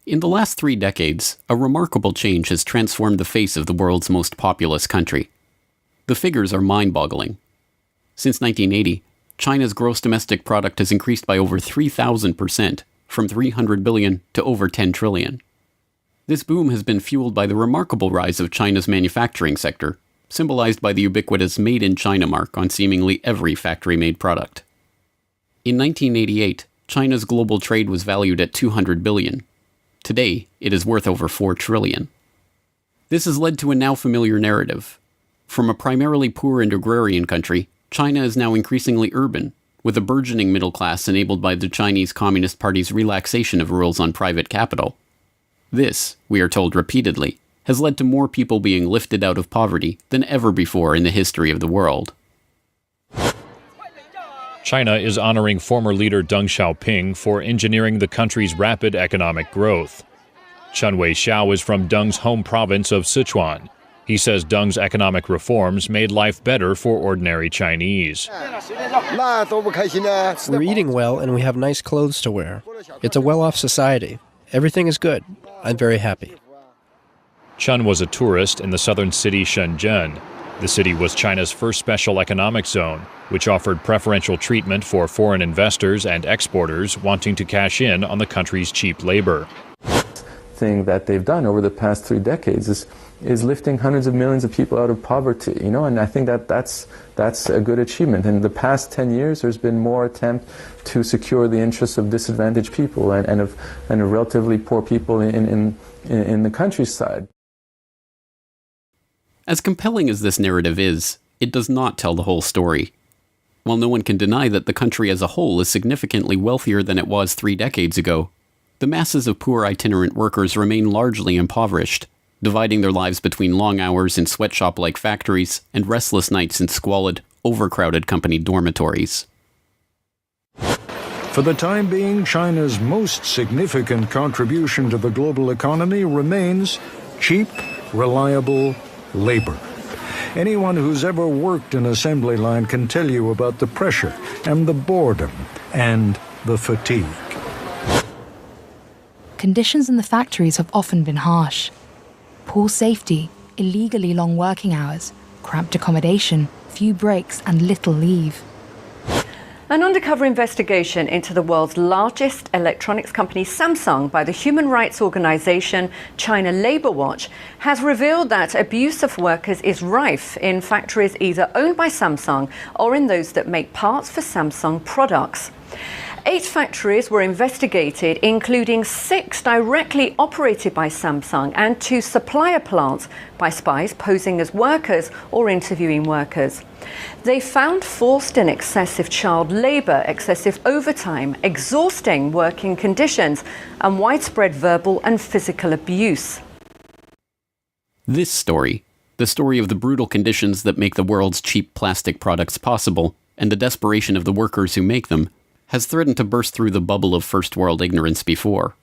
In the last 3 decades, a remarkable change has transformed the face of the world's most populous country. The figures are mind-boggling. Since 1980, China's gross domestic product has increased by over 3,000%, from 300 billion to over 10 trillion. This boom has been fueled by the remarkable rise of China's manufacturing sector, symbolized by the ubiquitous Made in China mark on seemingly every factory-made product. In 1988, China's global trade was valued at 200 billion. Today, it is worth over 4 trillion. This has led to a now familiar narrative. From a primarily poor and agrarian country, China is now increasingly urban, with a burgeoning middle class enabled by the Chinese Communist Party's relaxation of rules on private capital. This, we are told repeatedly, has led to more people being lifted out of poverty than ever before in the history of the world. China is honoring former leader Deng Xiaoping for engineering the country's rapid economic growth. Chen Wei-xiao is from Deng's home province of Sichuan. He says Deng's economic reforms made life better for ordinary Chinese. We're eating well and we have nice clothes to wear. It's a well-off society. Everything is good. I'm very happy. Chen was a tourist in the southern city Shenzhen. The city was China's first special economic zone, which offered preferential treatment for foreign investors and exporters wanting to cash in on the country's cheap labor. Thing that they've done over the past 3 decades is lifting hundreds of millions of people out of poverty, and I think that's a good achievement. In the past 10 years, there's been more attempt to secure the interests of disadvantaged people and of relatively poor people in the countryside. As compelling as this narrative is, it does not tell the whole story. While no one can deny that the country as a whole is significantly wealthier than it was 3 decades ago, the masses of poor itinerant workers remain largely impoverished, dividing their lives between long hours in sweatshop-like factories and restless nights in squalid, overcrowded company dormitories. For the time being, China's most significant contribution to the global economy remains cheap, reliable labor. Anyone who's ever worked an assembly line can tell you about the pressure and the boredom and the fatigue. Conditions in the factories have often been harsh. Poor safety, illegally long working hours, cramped accommodation, few breaks and little leave. An undercover investigation into the world's largest electronics company, Samsung, by the human rights organization China Labour Watch, has revealed that abuse of workers is rife in factories either owned by Samsung or in those that make parts for Samsung products. 8 factories were investigated, including 6 directly operated by Samsung and 2 supplier plants by spies posing as workers or interviewing workers. They found forced and excessive child labor, excessive overtime, exhausting working conditions, and widespread verbal and physical abuse. This story, the story of the brutal conditions that make the world's cheap plastic products possible, and the desperation of the workers who make them, has threatened to burst through the bubble of first world ignorance before.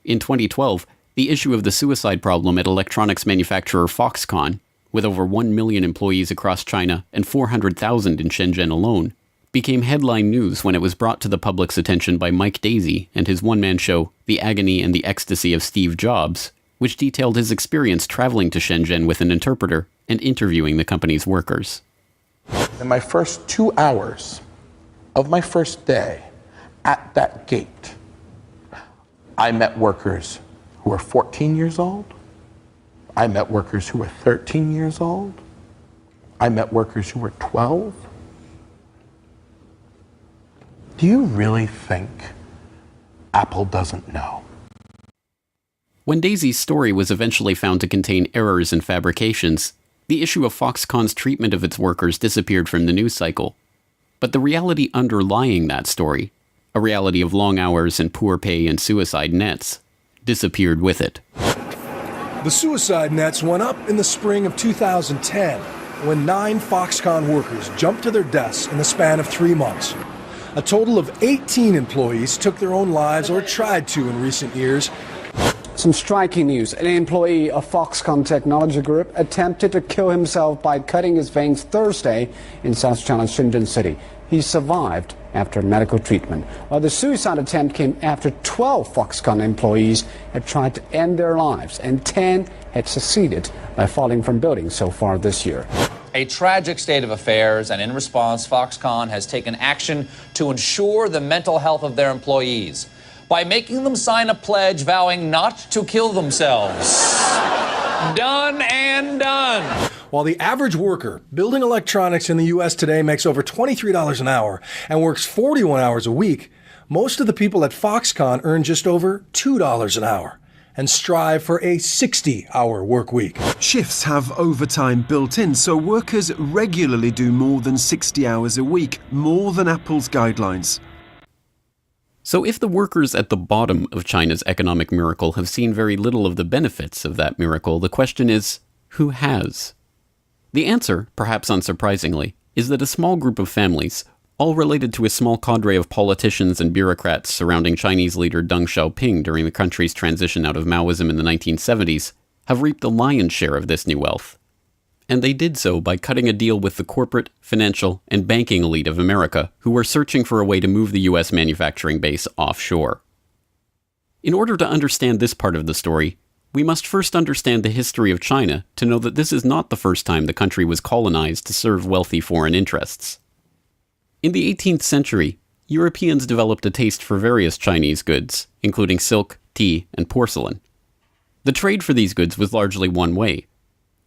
In 2012, the issue of the suicide problem at electronics manufacturer Foxconn, with over 1 million employees across China and 400,000 in Shenzhen alone, became headline news when it was brought to the public's attention by Mike Daisey and his one-man show, The Agony and the Ecstasy of Steve Jobs, which detailed his experience traveling to Shenzhen with an interpreter and interviewing the company's workers. In my first 2 hours of my first day at that gate, I met workers who were 14 years old. I met workers who were 13 years old. I met workers who were 12. Do you really think Apple doesn't know? When Daisey's story was eventually found to contain errors and fabrications, the issue of Foxconn's treatment of its workers disappeared from the news cycle. But the reality underlying that story, a reality of long hours and poor pay and suicide nets, disappeared with it. The suicide nets went up in the spring of 2010 when 9 Foxconn workers jumped to their deaths in the span of 3 months. A total of 18 employees took their own lives or tried to in recent years. Some striking news. An employee of Foxconn Technology Group attempted to kill himself by cutting his veins Thursday in South China's Shenzhen City. He survived after medical treatment, while the suicide attempt came after 12 Foxconn employees had tried to end their lives, and 10 had succeeded by falling from buildings so far this year. A tragic state of affairs, and in response, Foxconn has taken action to ensure the mental health of their employees by making them sign a pledge vowing not to kill themselves. Done and done. While the average worker building electronics in the U.S. today makes over $23 an hour and works 41 hours a week, most of the people at Foxconn earn just over $2 an hour and strive for a 60-hour work week. Shifts have overtime built in, so workers regularly do more than 60 hours a week, more than Apple's guidelines. So if the workers at the bottom of China's economic miracle have seen very little of the benefits of that miracle, the question is, who has? The answer, perhaps unsurprisingly, is that a small group of families, all related to a small cadre of politicians and bureaucrats surrounding Chinese leader Deng Xiaoping during the country's transition out of Maoism in the 1970s, have reaped the lion's share of this new wealth. And they did so by cutting a deal with the corporate, financial, and banking elite of America, who were searching for a way to move the U.S. manufacturing base offshore. In order to understand this part of the story, we must first understand the history of China to know that this is not the first time the country was colonized to serve wealthy foreign interests. In the 18th century, Europeans developed a taste for various Chinese goods, including silk, tea, and porcelain. The trade for these goods was largely one way.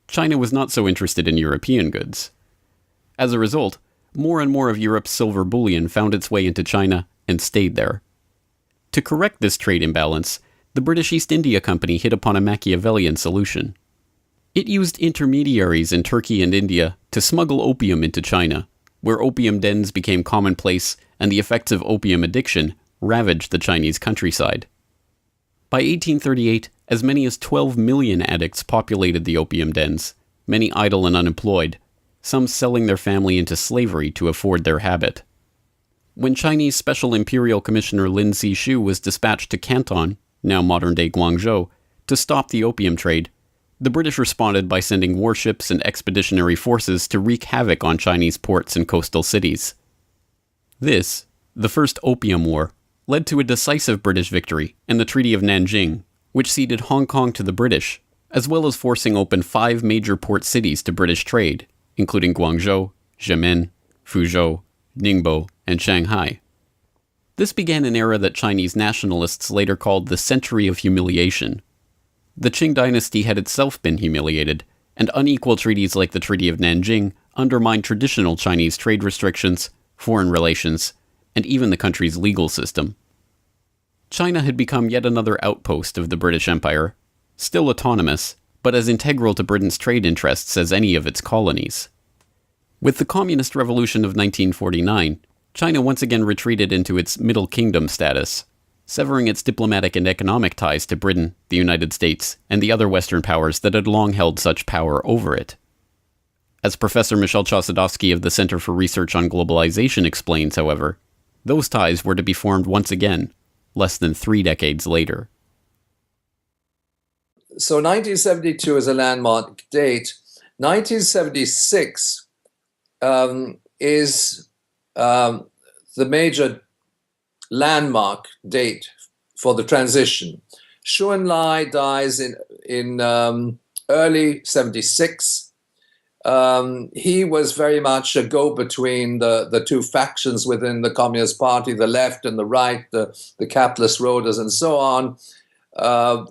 China was not so interested in European goods. As a result, more and more of Europe's silver bullion found its way into China and stayed there. To correct this trade imbalance, the British East India Company hit upon a Machiavellian solution. It used intermediaries in Turkey and India to smuggle opium into China, where opium dens became commonplace and the effects of opium addiction ravaged the Chinese countryside. By 1838, as many as 12 million addicts populated the opium dens, many idle and unemployed, some selling their family into slavery to afford their habit. When Chinese Special Imperial Commissioner Lin Zexu was dispatched to Canton, now modern-day Guangzhou, to stop the opium trade, the British responded by sending warships and expeditionary forces to wreak havoc on Chinese ports and coastal cities. This, the First Opium War, led to a decisive British victory and the Treaty of Nanjing, which ceded Hong Kong to the British, as well as forcing open 5 major port cities to British trade, including Guangzhou, Xiamen, Fuzhou, Ningbo, and Shanghai. This began an era that Chinese nationalists later called the Century of Humiliation. The Qing dynasty had itself been humiliated, and unequal treaties like the Treaty of Nanjing undermined traditional Chinese trade restrictions, foreign relations, and even the country's legal system. China had become yet another outpost of the British Empire, still autonomous, but as integral to Britain's trade interests as any of its colonies. With the Communist Revolution of 1949, China once again retreated into its Middle Kingdom status, severing its diplomatic and economic ties to Britain, the United States, and the other Western powers that had long held such power over it. As Professor Michel Chossudovsky of the Center for Research on Globalization explains, however, those ties were to be formed once again, less than 3 decades later. So 1972 is a landmark date. 1976 is the major landmark date for the transition. Zhou Enlai dies in early 76. He was very much a go-between the two factions within the Communist Party, the left and the right, the capitalist roaders and so on.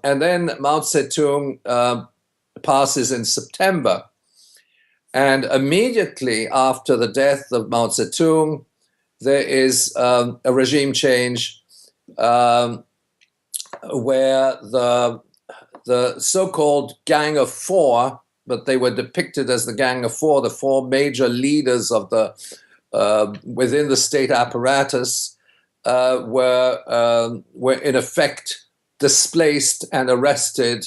And then Mao Zedong passes in September. And immediately after the death of Mao Zedong, there is a regime change where the so-called Gang of Four, but they were depicted as the Gang of Four, the 4 major leaders of the within the state apparatus, were in effect displaced and arrested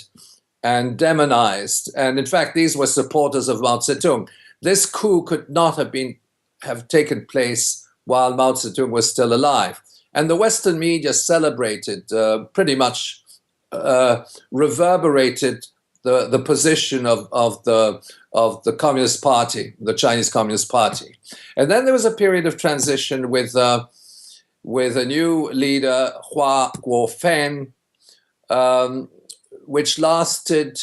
and demonized. And in fact, these were supporters of Mao Zedong. This coup could not have taken place while Mao Zedong was still alive. And the Western media celebrated, pretty much reverberated the position of the Communist Party, the Chinese Communist Party. And then there was a period of transition with a new leader, Hua Guofen, which lasted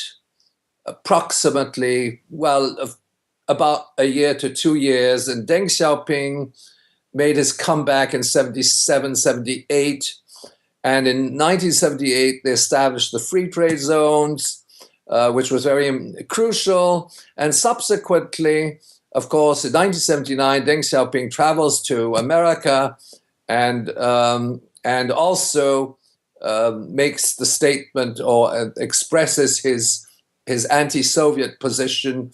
approximately, about a year to 2 years. And Deng Xiaoping made his comeback in 77, 78. And in 1978, they established the free trade zones, which was very crucial. And subsequently, of course, in 1979, Deng Xiaoping travels to America and also makes the statement or expresses his anti-Soviet position.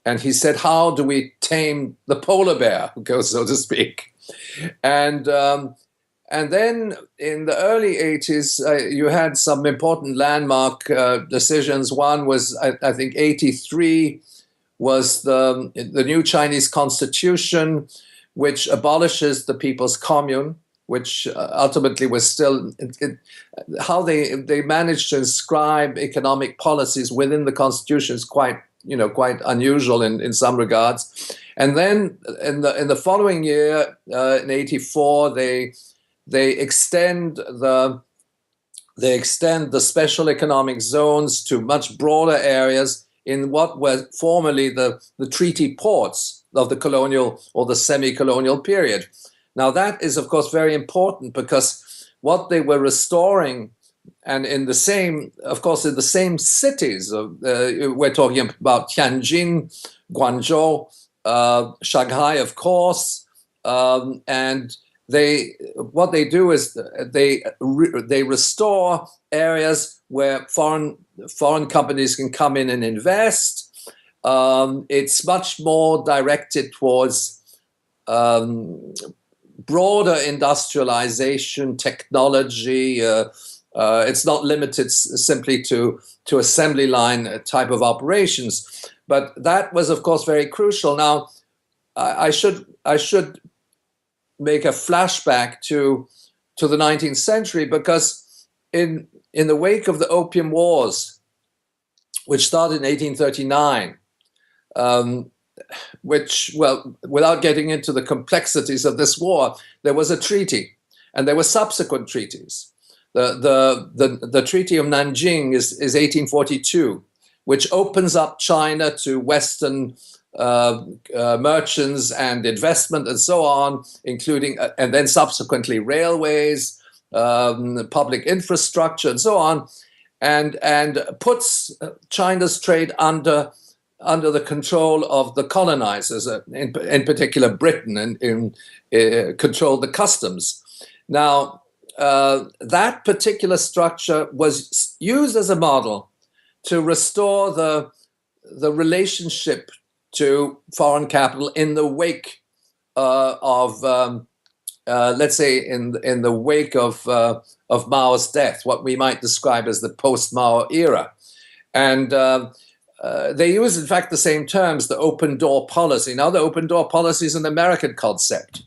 And he said, how do we tame the polar bear, so to speak? And then in the early 80s, you had some important landmark decisions. One was, I think, 83 was the new Chinese constitution, which abolishes the People's Commune, which ultimately was still how they managed to inscribe economic policies within the constitution is quite unusual in some regards. And then in the following year, in 84, they extend the special economic zones to much broader areas in what were formerly the treaty ports of the colonial or the semi-colonial period. Now that is, of course, very important because what they were restoring, and in the same cities, we're talking about Tianjin, Guangzhou, Shanghai, of course, and what they do is they restore areas where foreign companies can come in and invest. It's much more directed towards broader industrialization, technology. It's not limited simply to assembly line type of operations. But that was, of course, very crucial. Now, I should make a flashback to the 19th century, because in the wake of the Opium Wars, which started in 1839, without getting into the complexities of this war, there was a treaty, and there were subsequent treaties. The Treaty of Nanjing is 1842, which opens up China to Western merchants and investment and so on, including and then subsequently railways, public infrastructure and so on, and puts China's trade under the control of the colonizers, in particular Britain, and controlled the customs. Now, that particular structure was used as a model to restore the relationship to foreign capital in the wake of let's say, in the wake of Mao's death, what we might describe as the post-Mao era. And they use, in fact, the same terms, the open door policy. Now, the open door policy is an American concept,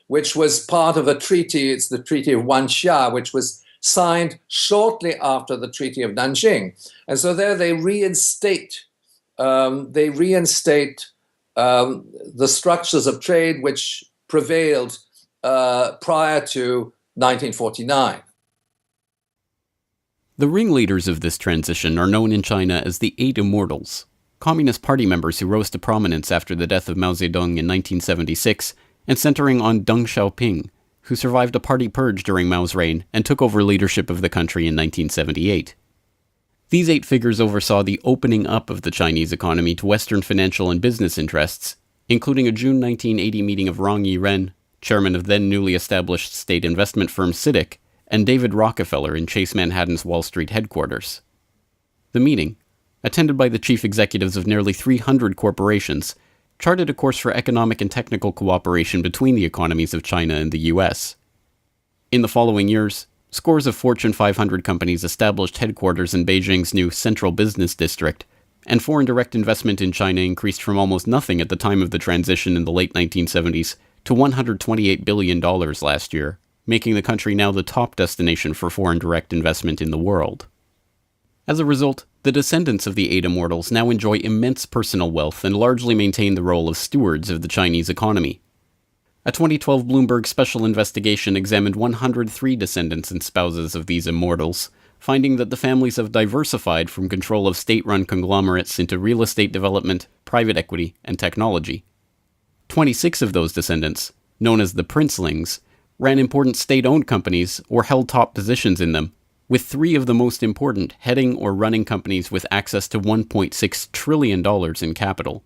which was part of a treaty. It's the Treaty of Wanxia, which was signed shortly after the Treaty of Nanjing. And so there they reinstate the structures of trade which prevailed prior to 1949. The ringleaders of this transition are known in China as the Eight Immortals, Communist Party members who rose to prominence after the death of Mao Zedong in 1976, and centering on Deng Xiaoping, who survived a party purge during Mao's reign and took over leadership of the country in 1978. These 8 figures oversaw the opening up of the Chinese economy to Western financial and business interests, including a June 1980 meeting of Rong Yiren, chairman of then newly established state investment firm CITIC, and David Rockefeller in Chase Manhattan's Wall Street headquarters. The meeting, attended by the chief executives of nearly 300 corporations, charted a course for economic and technical cooperation between the economies of China and the US. In the following years, scores of Fortune 500 companies established headquarters in Beijing's new Central Business District, and foreign direct investment in China increased from almost nothing at the time of the transition in the late 1970s to $128 billion last year, making the country now the top destination for foreign direct investment in the world. As a result, The descendants of the 8 immortals now enjoy immense personal wealth and largely maintain the role of stewards of the Chinese economy. A 2012 Bloomberg special investigation examined 103 descendants and spouses of these immortals, finding that the families have diversified from control of state-run conglomerates into real estate development, private equity, and technology. 26 of those descendants, known as the princelings, ran important state-owned companies or held top positions in them, with 3 of the most important heading or running companies with access to $1.6 trillion in capital.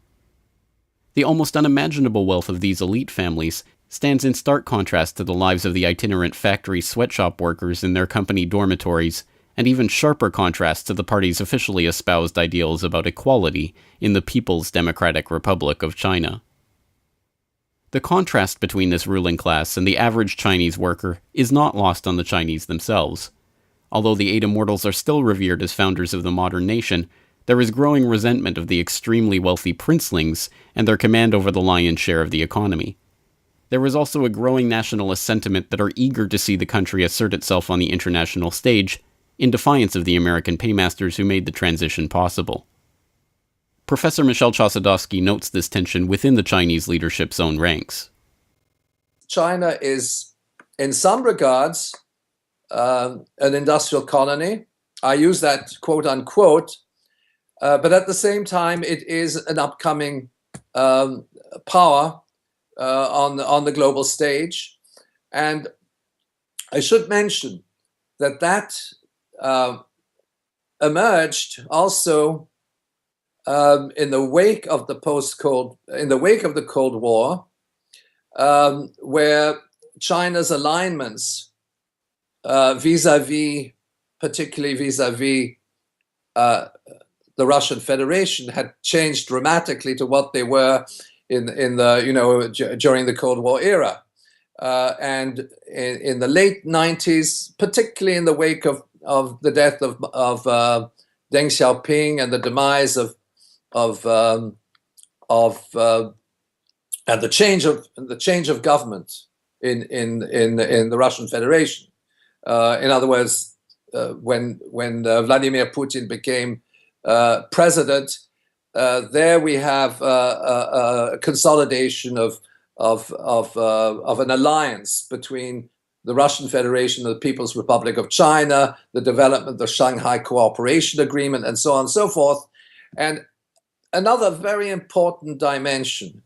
The almost unimaginable wealth of these elite families stands in stark contrast to the lives of the itinerant factory sweatshop workers in their company dormitories, and even sharper contrast to the party's officially espoused ideals about equality in the People's Democratic Republic of China. The contrast between this ruling class and the average Chinese worker is not lost on the Chinese themselves. Although the 8 immortals are still revered as founders of the modern nation, there is growing resentment of the extremely wealthy princelings and their command over the lion's share of the economy. There is also a growing nationalist sentiment that are eager to see the country assert itself on the international stage, in defiance of the American paymasters who made the transition possible. Professor Michel Chossudovsky notes this tension within the Chinese leadership's own ranks. China is, in some regards, an industrial colony. I use that quote unquote, but at the same time, it is an upcoming power on the global stage. And I should mention that emerged also in the wake of the Cold War, where China's alignments particularly vis-a-vis the Russian Federation, had changed dramatically to what they were in the during the Cold War era, and in the late 90s, particularly in the wake of the death of Deng Xiaoping and the demise of and the change of government in the Russian Federation. In other words, when Vladimir Putin became president, there we have a consolidation of an alliance between the Russian Federation and the People's Republic of China, the development of the Shanghai Cooperation Agreement, and so on and so forth. And another very important dimension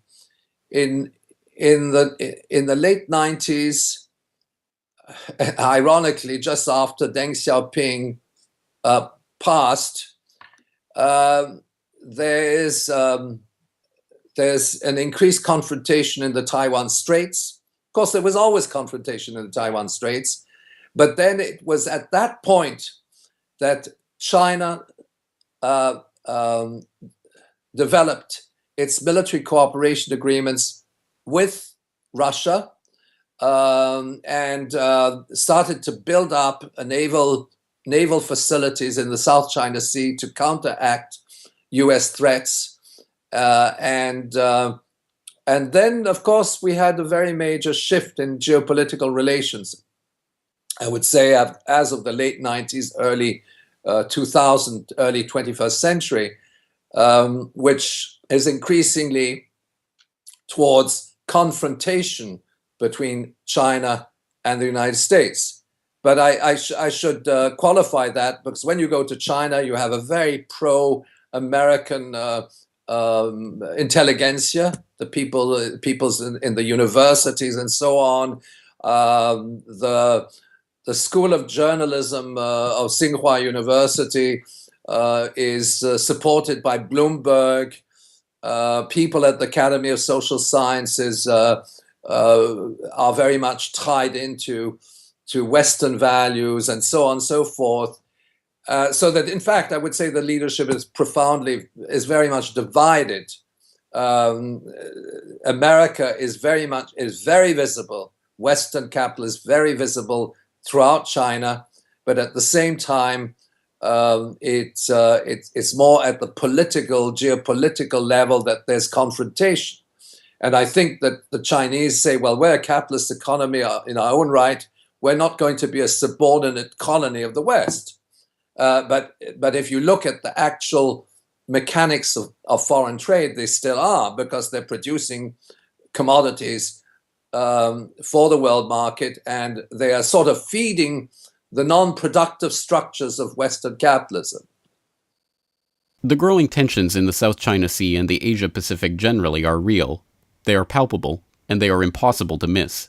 in the late 90s, ironically, just after Deng Xiaoping passed, there's an increased confrontation in the Taiwan Straits. Of course, there was always confrontation in the Taiwan Straits, but then it was at that point that China developed its military cooperation agreements with Russia, and started to build up a naval facilities in the South China Sea to counteract U.S. threats, and then, of course, we had a very major shift in geopolitical relations. I would say as of the late 90s, early 2000, early 21st century, which is increasingly towards confrontation between China and the United States. But I should qualify that, because when you go to China, you have a very pro-American intelligentsia, the peoples in the universities and so on. The School of Journalism of Tsinghua University is supported by Bloomberg. People at the Academy of Social Sciences are very much tied into Western values and so on and so forth. So that, in fact, I would say the leadership is very much divided. America is very visible. Western capital is very visible throughout China, but at the same time, it's more at the geopolitical level that there's confrontation. And I think that the Chinese say, well, we're a capitalist economy in our own right. We're not going to be a subordinate colony of the West. But if you look at the actual mechanics of foreign trade, they still are, because they're producing commodities for the world market, and they are sort of feeding the non-productive structures of Western capitalism. The growing tensions in the South China Sea and the Asia-Pacific generally are real. They are palpable, and they are impossible to miss.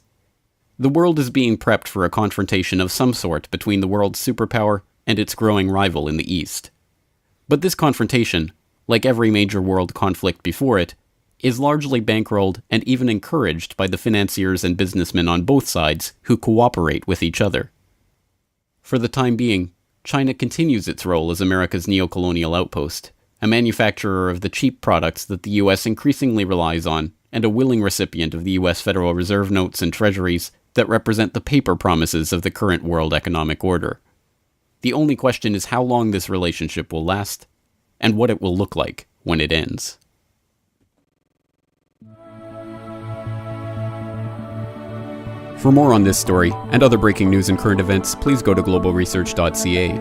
The world is being prepped for a confrontation of some sort between the world's superpower and its growing rival in the East. But this confrontation, like every major world conflict before it, is largely bankrolled and even encouraged by the financiers and businessmen on both sides who cooperate with each other. For the time being, China continues its role as America's neocolonial outpost, a manufacturer of the cheap products that the US increasingly relies on, and a willing recipient of the US Federal Reserve notes and treasuries that represent the paper promises of the current world economic order. The only question is how long this relationship will last, and what it will look like when it ends. For more on this story and other breaking news and current events, please go to globalresearch.ca.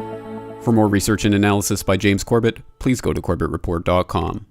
For more research and analysis by James Corbett, please go to corbettreport.com.